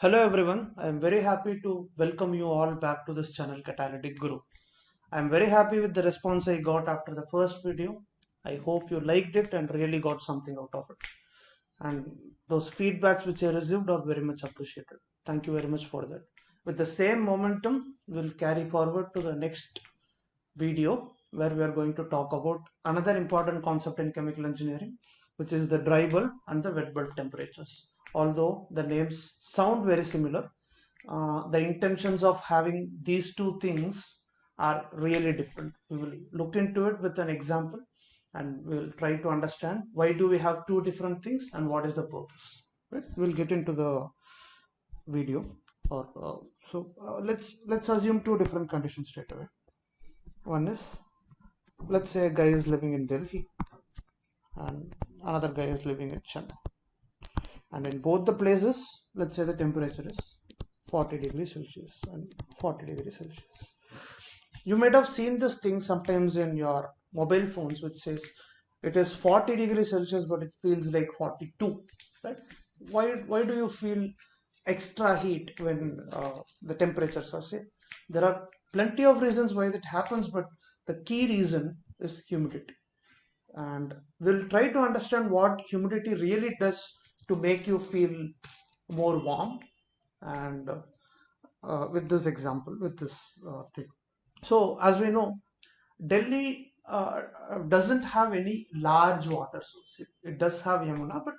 Hello everyone, I am very happy to welcome you all back to this channel Catalytic Guru. I am very happy with the response I got after the first video. I hope you liked it and really got something out of it. And those feedbacks which I received are very much appreciated. Thank you very much for that. With the same momentum, we'll carry forward to the next video where we are going to talk about another important concept in chemical engineering, which is the dry bulb and the wet bulb temperatures. Although the names sound very similar, the intentions of having these two things are really different. We will look into it with an example and we'll try to understand why do we have two different things and what is the purpose. Right? We'll get into the video. Let's assume two different conditions straight away. One is, let's say a guy is living in Delhi and another guy is living in Chennai. And in both the places, let's say the temperature is 40 degrees Celsius and 40 degrees Celsius. You might have seen this thing sometimes in your mobile phones, which says it is 40 degrees Celsius, but it feels like 42, right? Why do you feel extra heat when the temperatures are same? There are plenty of reasons why that happens, but the key reason is humidity. And we'll try to understand what humidity really does to make you feel more warm and with this example, with this thing. So as we know, Delhi doesn't have any large water source. It does have Yamuna, but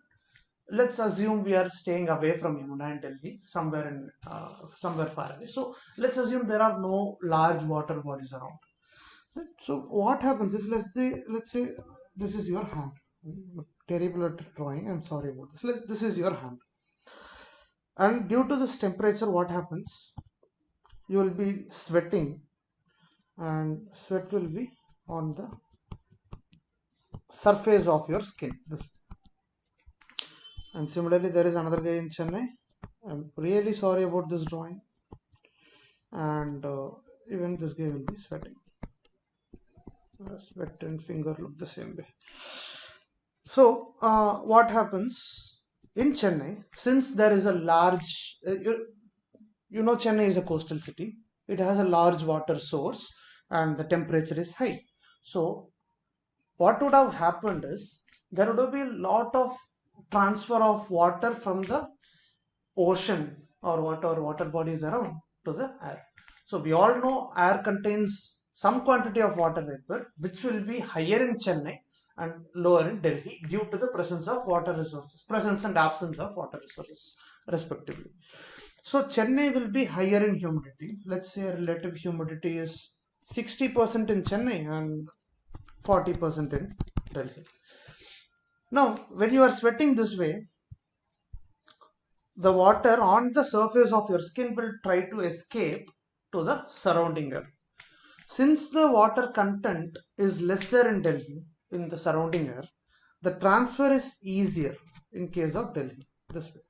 let's assume we are staying away from Yamuna and Delhi, somewhere far away. So let's assume there are no large water bodies around. Right? So what happens is, let's say this is your hand. Terrible at drawing. I'm sorry about this. This is your hand, and due to this temperature, what happens? You will be sweating, and sweat will be on the surface of your skin. And similarly, there is another guy in Chennai. I'm really sorry about this drawing, and even this guy will be sweating. Sweat and finger look the same way. So, what happens in Chennai, since there is a large, Chennai is a coastal city, it has a large water source and the temperature is high. So, what would have happened is there would have been a lot of transfer of water from the ocean or water bodies around to the air. So, we all know air contains some quantity of water vapor, which will be higher in Chennai and lower in Delhi due to the presence of water resources, presence and absence of water resources respectively. So Chennai will be higher in humidity. Let's say relative humidity is 60% in Chennai and 40% in Delhi. Now, when you are sweating this way, the water on the surface of your skin will try to escape to the surrounding air. Since the water content is lesser in Delhi, in the surrounding air, the transfer is easier in case of Delhi. This way.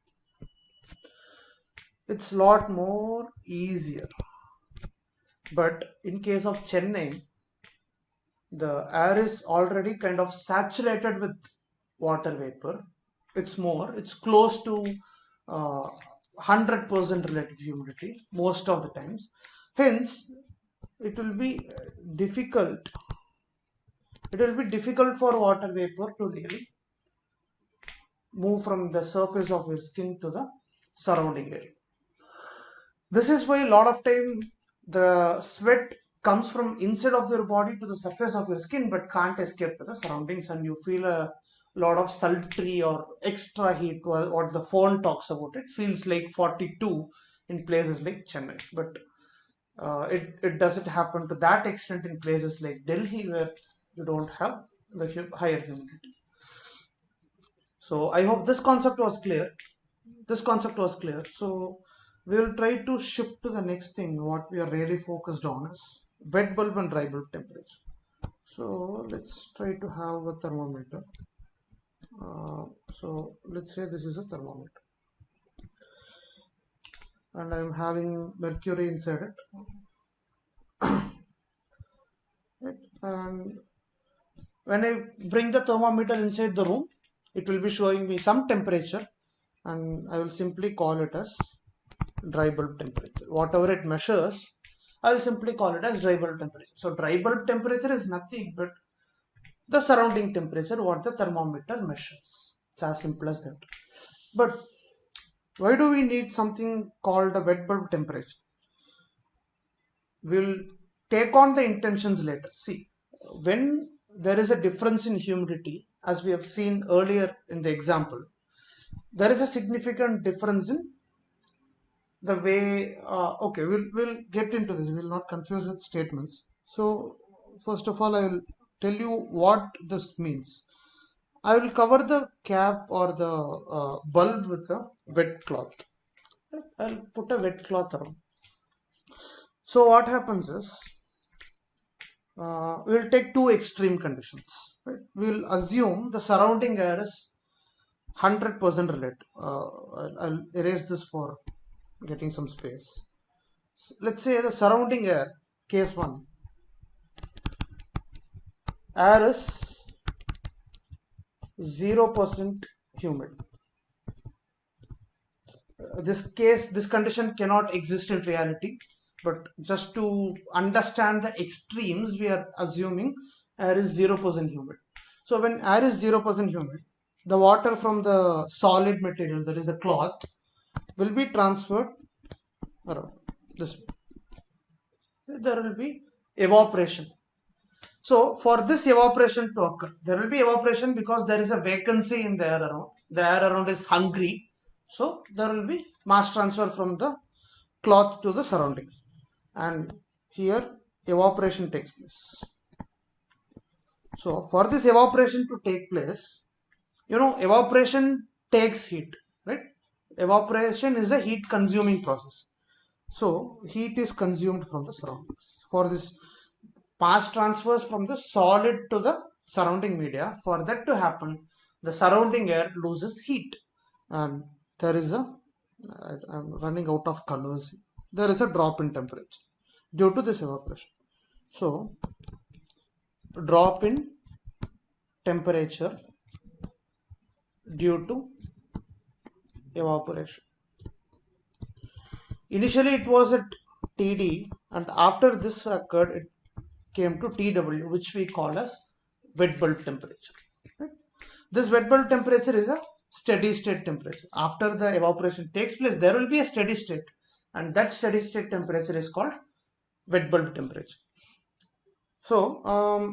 It's a lot more easier. But in case of Chennai, the air is already kind of saturated with water vapor. It's close to 100% relative humidity most of the times. Hence, it will be difficult. It will be difficult for water vapor to really move from the surface of your skin to the surrounding area. This is why a lot of time the sweat comes from inside of your body to the surface of your skin but can't escape to the surroundings, and you feel a lot of sultry or extra heat. What the phone talks about, it feels like 42 in places like Chennai, but it doesn't happen to that extent in places like Delhi where you don't have the higher humidity. So I hope this concept was clear. So we will try to shift to the next thing. What we are really focused on is wet bulb and dry bulb temperature. So let's try to have a thermometer. So let's say this is a thermometer and I am having mercury inside it. Right? And when I bring the thermometer inside the room, it will be showing me some temperature, and I will simply call it as dry bulb temperature. Whatever it measures, I will simply call it as dry bulb temperature. So dry bulb temperature is nothing but the surrounding temperature what the thermometer measures. It's as simple as that. But why do we need something called a wet bulb temperature? We'll take on the intentions later. See, when there is a difference in humidity, as we have seen earlier in the example, there is a significant difference in the way. Okay, we'll get into this. We'll not confuse with statements. So first of all, I will tell you what this means. I will cover the cap or the bulb with a wet cloth. I'll put a wet cloth around. So what happens is, we'll take two extreme conditions. Right? We'll assume the surrounding air is 100% related. I'll erase this for getting some space. So let's say the surrounding air, case 1, air is 0% humid. This condition cannot exist in reality, but just to understand the extremes, we are assuming air is 0% humid. So when air is 0% humid, the water from the solid material, that is the cloth, will be transferred around this way. There will be evaporation. So for this evaporation to occur, there will be evaporation because there is a vacancy in the air around. The air around is hungry. So there will be mass transfer from the cloth to the surroundings. And here evaporation takes place. So for this evaporation to take place, evaporation takes heat, right? Evaporation is a heat consuming process. So heat is consumed from the surroundings. For this mass transfers from the solid to the surrounding media, for that to happen, the surrounding air loses heat. And there is I'm running out of colors. There is a drop in temperature due to this evaporation. So drop in temperature due to evaporation. Initially it was at TD, and after this occurred it came to TW, which we call as wet bulb temperature. Right? This wet bulb temperature is a steady state temperature. After the evaporation takes place, there will be a steady state, and that steady state temperature is called wet bulb temperature. So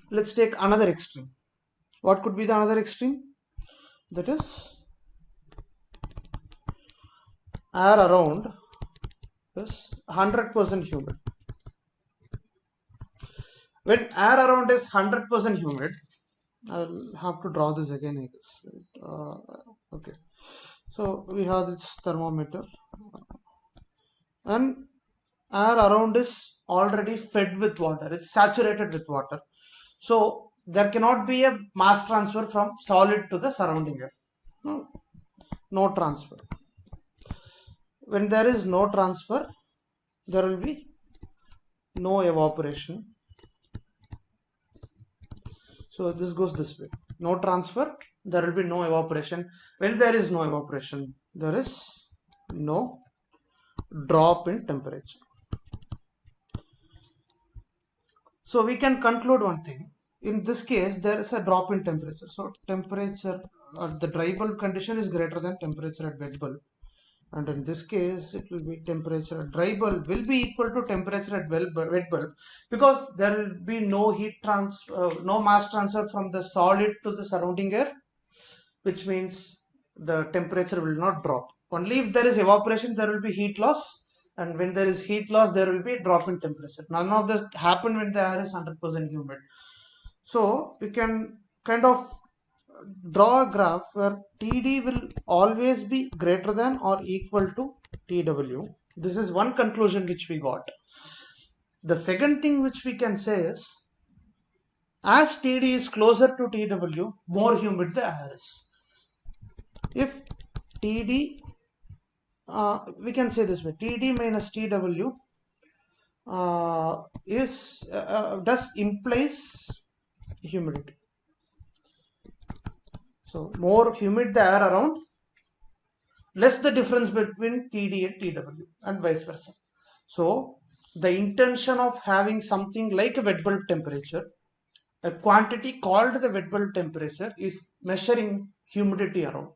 let's take another extreme. What could be the another extreme? That is, air around is 100% humid. When air around is 100% humid, I'll have to draw this again, I guess. Okay, so we have this thermometer, and air around is already fed with water. It's saturated with water. So there cannot be a mass transfer from solid to the surrounding air. No transfer. When there is no transfer, there will be no evaporation. So this goes this way. No transfer, there will be no evaporation. When there is no evaporation, there is no drop in temperature. So we can conclude one thing. In this case, there is a drop in temperature. So temperature at the dry bulb condition is greater than temperature at wet bulb. And in this case, it will be temperature at dry bulb will be equal to temperature at wet bulb, because there will be no no mass transfer from the solid to the surrounding air, which means the temperature will not drop. Only if there is evaporation, there will be heat loss. And when there is heat loss, there will be a drop in temperature. None of this happen when the air is 100% humid. So we can kind of draw a graph where TD will always be greater than or equal to TW. This is one conclusion which we got. The second thing which we can say is, as TD is closer to TW, more humid the air is. If TD, we can say this way, TD minus TW does implies humidity. So more humid the air around, less the difference between TD and TW and vice versa. So the intention of having something like a wet bulb temperature, a quantity called the wet bulb temperature, is measuring humidity around.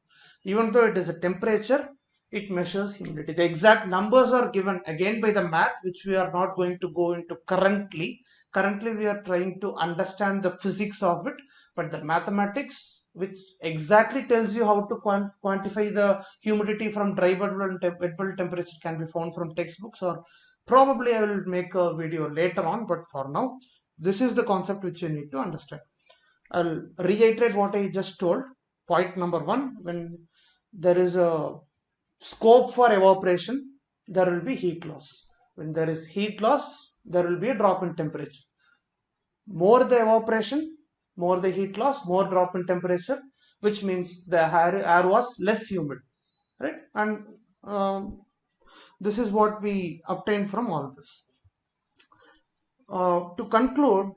Even though it is a temperature, it measures humidity. The exact numbers are given again by the math, which we are not going to go into currently. Currently, we are trying to understand the physics of it, but the mathematics, which exactly tells you how to quantify the humidity from dry bulb and wet bulb temperature, can be found from textbooks, or probably I will make a video later on, but for now, this is the concept which you need to understand. I'll reiterate what I just told. Point number one, when there is a scope for evaporation, there will be heat loss. When there is heat loss, there will be a drop in temperature. More the evaporation, more the heat loss, more drop in temperature, which means the air was less humid, right? And this is what we obtain from all this. To conclude,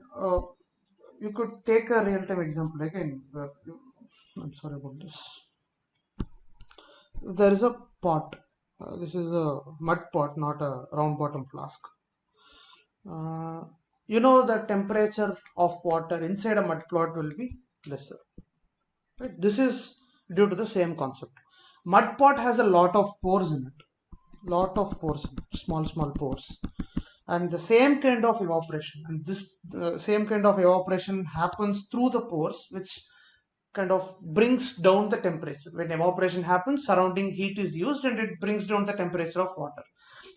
you could take a real-time example again. I'm sorry about this. There is a pot. This is a mud pot, not a round bottom flask. You know the temperature of water inside a mud pot will be lesser. Right? This is due to the same concept. Mud pot has a lot of pores in it. Lot of pores, small pores, and the same kind of evaporation. And this same kind of evaporation happens through the pores, which kind of brings down the temperature. When evaporation happens, surrounding heat is used and it brings down the temperature of water.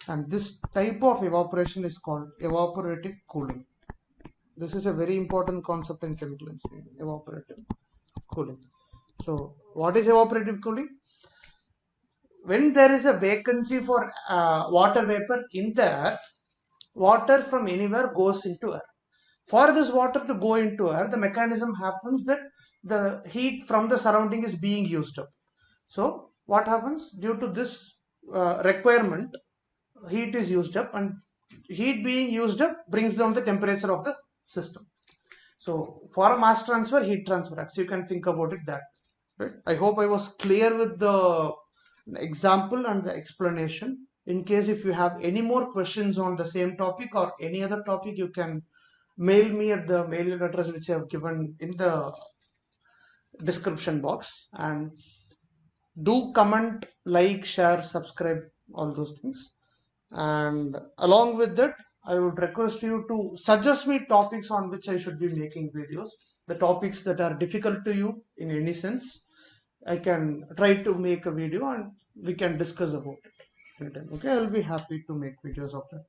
And this type of evaporation is called evaporative cooling. This is a very important concept in chemical engineering, evaporative cooling. So what is evaporative cooling? When there is a vacancy for water vapor in the air, water from anywhere goes into air. For this water to go into air, the mechanism happens that the heat from the surrounding is being used up. So what happens? Due to this requirement, heat is used up, and heat being used up brings down the temperature of the system. So for a mass transfer, heat transfer acts. You can think about it that way. Right? I hope I was clear with the example and the explanation. In case if you have any more questions on the same topic or any other topic, you can mail me at the mail address which I have given in the description box, and do comment, like, share, subscribe, all those things. And along with that, I would request you to suggest me topics on which I should be making videos, the topics that are difficult to you in any sense. I can try to make a video and we can discuss about it. Okay, I'll be happy to make videos of that.